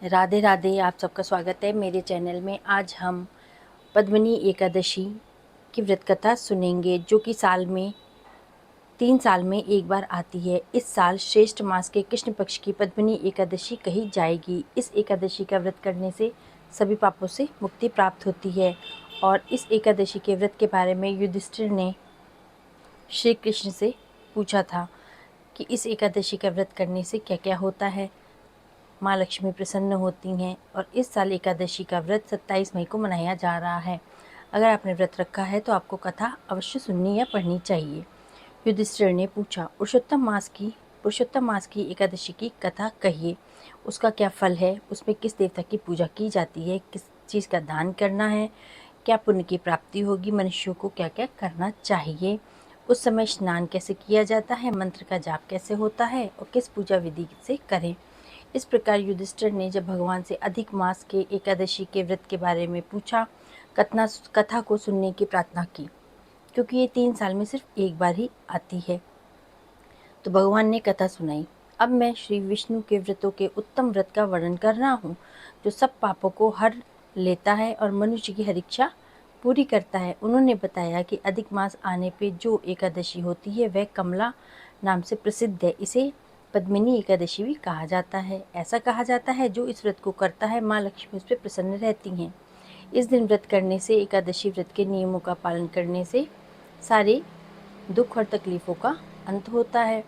राधे राधे। आप सबका स्वागत है मेरे चैनल में। आज हम पद्मिनी एकादशी की व्रत कथा सुनेंगे, जो कि साल में 3 साल में एक बार आती है। इस साल श्रेष्ठ मास के कृष्ण पक्ष की पद्मिनी एकादशी कही जाएगी। इस एकादशी का व्रत करने से सभी पापों से मुक्ति प्राप्त होती है। और इस एकादशी के व्रत के बारे में युधिष्ठिर ने श्री कृष्ण से पूछा था कि इस एकादशी का व्रत करने से क्या क्या होता है, माँ लक्ष्मी प्रसन्न होती हैं। और इस साल एकादशी का व्रत 27 मई को मनाया जा रहा है। अगर आपने व्रत रखा है तो आपको कथा अवश्य सुननी या पढ़नी चाहिए। युधिष्ठिर ने पूछा, पुरुषोत्तम मास की एकादशी की कथा कहिए। उसका क्या फल है, उसमें किस देवता की पूजा की जाती है, किस चीज़ का दान करना है, क्या पुण्य की प्राप्ति होगी, मनुष्यों को क्या क्या करना चाहिए, उस समय स्नान कैसे किया जाता है, मंत्र का जाप कैसे होता है और किस पूजा विधि से करें। इस प्रकार युधिष्ठिर ने जब भगवान से अधिक मास के एकादशी के व्रत के बारे में पूछा, कथा को सुनने की प्रार्थना की, क्योंकि ये 3 साल में सिर्फ एक बार ही आती है। तो भगवान ने कथा सुनाई। अब मैं श्री विष्णु के व्रतों के उत्तम व्रत का वर्णन कर रहा हूँ, जो सब पापों को हर लेता है और मनुष्य की हर इच्छा पूरी करता है। उन्होंने बताया कि अधिक मास आने पे जो एकादशी होती है वह कमला नाम से प्रसिद्ध है। इसे पद्मिनी एकादशी भी कहा जाता है। ऐसा कहा जाता है, जो इस व्रत को करता है माँ लक्ष्मी उस पर प्रसन्न रहती हैं। इस दिन व्रत करने से, एकादशी व्रत के नियमों का पालन करने से सारे दुख और तकलीफ़ों का अंत होता है।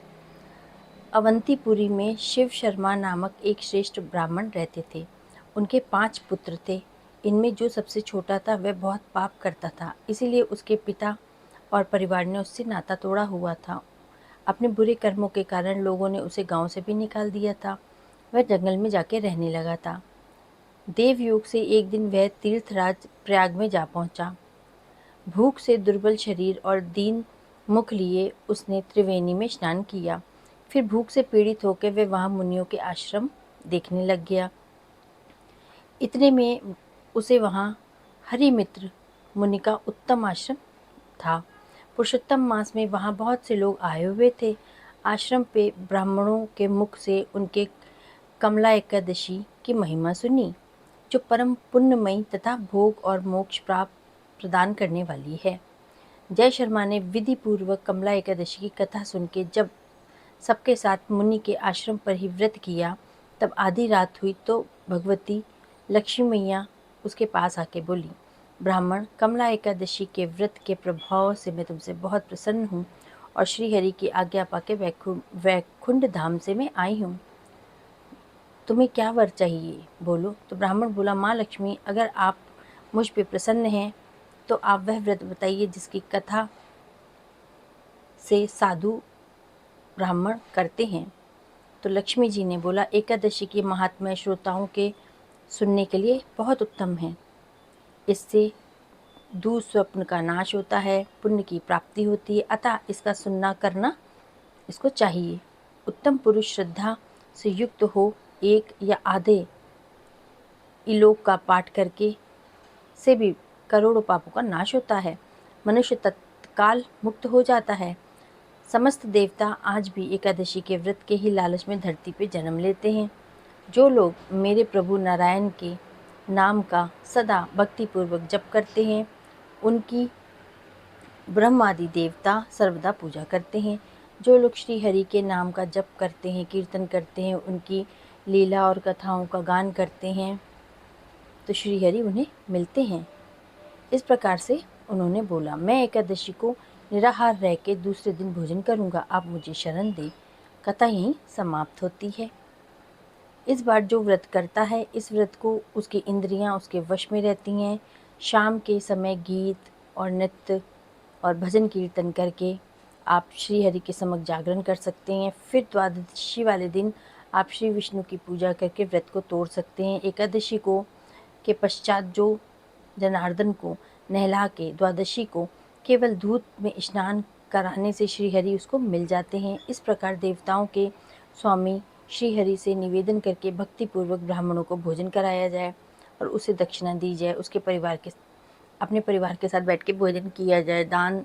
अवंतीपुरी में शिव शर्मा नामक एक श्रेष्ठ ब्राह्मण रहते थे। उनके 5 पुत्र थे। इनमें जो सबसे छोटा था वह बहुत पाप करता था, इसीलिए उसके पिता और परिवार ने उससे नाता तोड़ा हुआ था। अपने बुरे कर्मों के कारण लोगों ने उसे गांव से भी निकाल दिया था। वह जंगल में जाके रहने लगा था। देवयोग से एक दिन वह तीर्थराज प्रयाग में जा पहुंचा। भूख से दुर्बल शरीर और दीन मुख लिए उसने त्रिवेणी में स्नान किया। फिर भूख से पीड़ित होकर वह वहाँ मुनियों के आश्रम देखने लग गया। इतने में उसे वहाँ हरिमित्र मुनि का उत्तम आश्रम था। पुरुषोत्तम मास में वहाँ बहुत से लोग आए हुए थे। आश्रम पे ब्राह्मणों के मुख से उनके कमला एकादशी की महिमा सुनी, जो परम पुण्यमयी तथा भोग और मोक्ष प्राप्त प्रदान करने वाली है। जय शर्मा ने विधि पूर्वक कमला एकादशी की कथा सुन के जब सबके साथ मुनि के आश्रम पर ही व्रत किया, तब आधी रात हुई तो भगवती लक्ष्मी मैया उसके पास आके बोली, ब्राह्मण, कमला एकादशी के व्रत के प्रभाव से मैं तुमसे बहुत प्रसन्न हूँ और श्रीहरि की आज्ञा पाके वैकुंठ धाम से मैं आई हूँ। तुम्हें क्या वर चाहिए, बोलो। तो ब्राह्मण बोला, माँ लक्ष्मी, अगर आप मुझ पे प्रसन्न हैं तो आप वह व्रत बताइए जिसकी कथा से साधु ब्राह्मण करते हैं। तो लक्ष्मी जी ने बोला, एकादशी की महात्म्य श्रोताओं के सुनने के लिए बहुत उत्तम है। इससे दुःस्वप्न का नाश होता है, पुण्य की प्राप्ति होती है, अतः इसका सुनना करना इसको चाहिए। उत्तम पुरुष श्रद्धा से युक्त हो एक या आधे इलोक का पाठ करके से भी करोड़ों पापों का नाश होता है। मनुष्य तत्काल मुक्त हो जाता है। समस्त देवता आज भी एकादशी के व्रत के ही लालच में धरती पे जन्म लेते हैं। जो लोग मेरे प्रभु नारायण के नाम का सदा भक्तिपूर्वक जप करते हैं, उनकी ब्रह्म आदि देवता सर्वदा पूजा करते हैं। जो लोग श्री हरि के नाम का जप करते हैं, कीर्तन करते हैं, उनकी लीला और कथाओं का गान करते हैं, तो श्री हरि उन्हें मिलते हैं। इस प्रकार से उन्होंने बोला, मैं एकादशी को निराहार रह के दूसरे दिन भोजन करूंगा, आप मुझे शरण दें। कथा यहीं समाप्त होती है। इस बार जो व्रत करता है, इस व्रत को उसकी इंद्रियां उसके वश में रहती हैं। शाम के समय गीत और नृत्य और भजन कीर्तन करके आप श्री हरि के समक्ष जागरण कर सकते हैं। फिर द्वादशी वाले दिन आप श्री विष्णु की पूजा करके व्रत को तोड़ सकते हैं। एकादशी को के पश्चात जो जनार्दन को नहला के द्वादशी को केवल दूध में स्नान कराने से श्रीहरि उसको मिल जाते हैं। इस प्रकार देवताओं के स्वामी श्रीहरि से निवेदन करके भक्तिपूर्वक ब्राह्मणों को भोजन कराया जाए और उसे दक्षिणा दी जाए। उसके अपने परिवार के साथ बैठ के भोजन किया जाए, दान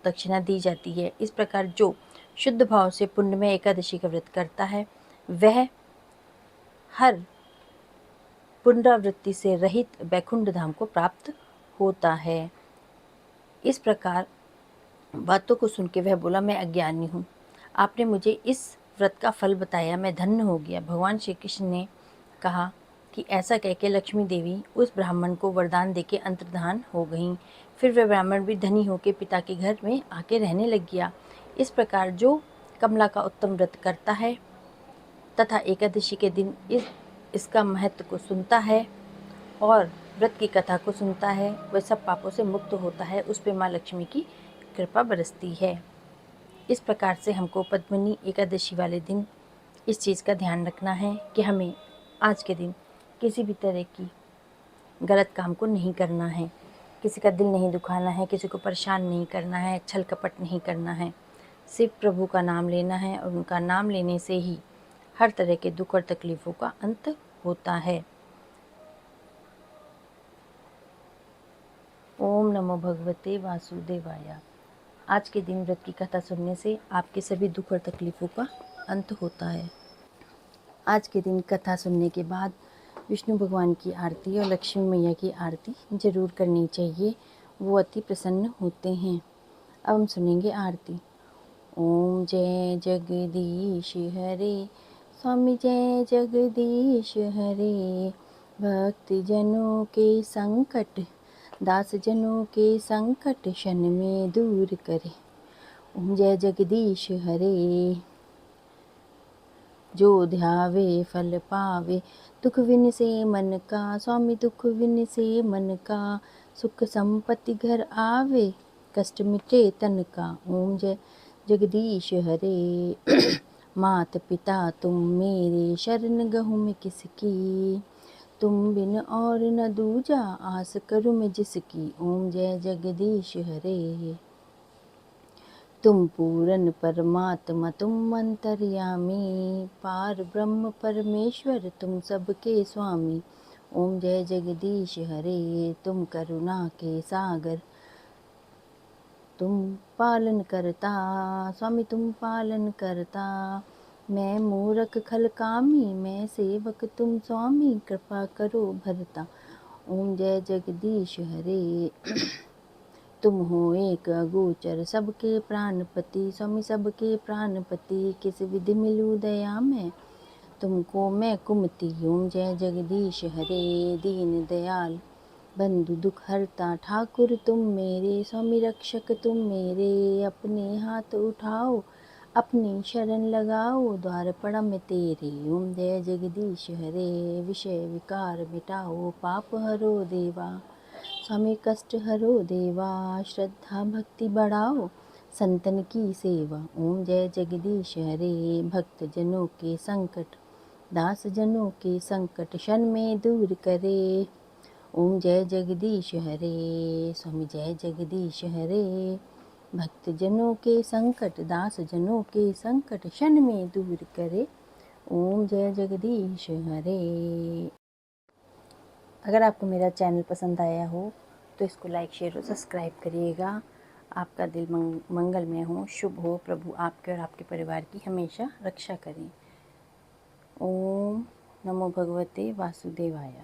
दक्षिणा दी जाती है। इस प्रकार जो शुद्ध भाव से पुण्य में एकादशी का व्रत करता है, वह हर पुनरावृत्ति से रहित वैकुंठ धाम को प्राप्त होता है। इस प्रकार बातों को सुन के वह बोला, मैं अज्ञानी हूँ, आपने मुझे इस व्रत का फल बताया, मैं धन्य हो गया। भगवान श्री कृष्ण ने कहा कि ऐसा कह के लक्ष्मी देवी उस ब्राह्मण को वरदान देके अंतर्धान हो गईं। फिर वह ब्राह्मण भी धनी होकर पिता के घर में आके रहने लग गया। इस प्रकार जो कमला का उत्तम व्रत करता है तथा एकादशी के दिन इसका महत्व को सुनता है और व्रत की कथा को सुनता है, वह सब पापों से मुक्त होता है, उस पे माँ लक्ष्मी की कृपा बरसती है। इस प्रकार से हमको पद्मिनी एकादशी वाले दिन इस चीज़ का ध्यान रखना है कि हमें आज के दिन किसी भी तरह की गलत काम को नहीं करना है, किसी का दिल नहीं दुखाना है, किसी को परेशान नहीं करना है, छल कपट नहीं करना है। सिर्फ प्रभु का नाम लेना है और उनका नाम लेने से ही हर तरह के दुख और तकलीफ़ों का अंत होता है। ओम नमो भगवते वासुदेवाय। आज के दिन व्रत की कथा सुनने से आपके सभी दुख और तकलीफ़ों का अंत होता है। आज के दिन कथा सुनने के बाद विष्णु भगवान की आरती और लक्ष्मी मैया की आरती जरूर करनी चाहिए, वो अति प्रसन्न होते हैं। अब हम सुनेंगे आरती। ओम जय जगदीश हरे, स्वामी जय जगदीश हरे। भक्त जनों के संकट, दास जनों के संकट क्षण में दूर करे। ओम जय जगदीश हरे। जो ध्यावे फल पावे, दुख विन से मन का, स्वामी दुख विन से मन का। सुख संपत्ति घर आवे, कष्ट मिटे तन का। ओम जय जगदीश हरे। मात पिता तुम मेरे, शरण गहूँ मैं किसकी। तुम बिन और न दूजा, आस करूँ मैं जिसकी। ओम जय जगदीश हरे। तुम पूरन परमात्मा तुम अंतर्यामी, पार ब्रह्म परमेश्वर तुम सबके स्वामी। ओम जय जगदीश हरे। तुम करुणा के सागर, तुम पालन करता, स्वामी तुम पालन करता। मैं मूरख खल कामी, मैं सेवक तुम स्वामी, कृपा करो भरता। ओम जय जगदीश हरे। तुम हो एक अगोचर, सबके प्राणपति, स्वामी सबके प्राणपति। किस विधि मिलूं दया में, तुमको मैं कुमति। ओम जय जगदीश हरे। दीन दयाल बंधु दुख हरता, ठाकुर तुम मेरे, स्वामी रक्षक तुम मेरे। अपने हाथ उठाओ, अपनी शरण लगाओ, द्वार पड़ा मैं तेरे। ओम जय जगदीश हरे। विषय विकार मिटाओ, पाप हरो देवा, स्वामी कष्ट हरो देवा। श्रद्धा भक्ति बढ़ाओ, संतन की सेवा। ओम जय जगदीश हरे। भक्त जनों के संकट, दास जनों के संकट क्षण में दूर करे। ओम जय जगदीश हरे। स्वामी जय जगदीश हरे। भक्त जनों के संकट, दास जनों के संकट क्षण में दूर करे। ओम जय जगदीश हरे। अगर आपको मेरा चैनल पसंद आया हो तो इसको लाइक शेयर और सब्सक्राइब करिएगा। आपका दिल मंगलमय हो, शुभ हो। प्रभु आपके और आपके परिवार की हमेशा रक्षा करें। ओम नमो भगवते वासुदेवाय।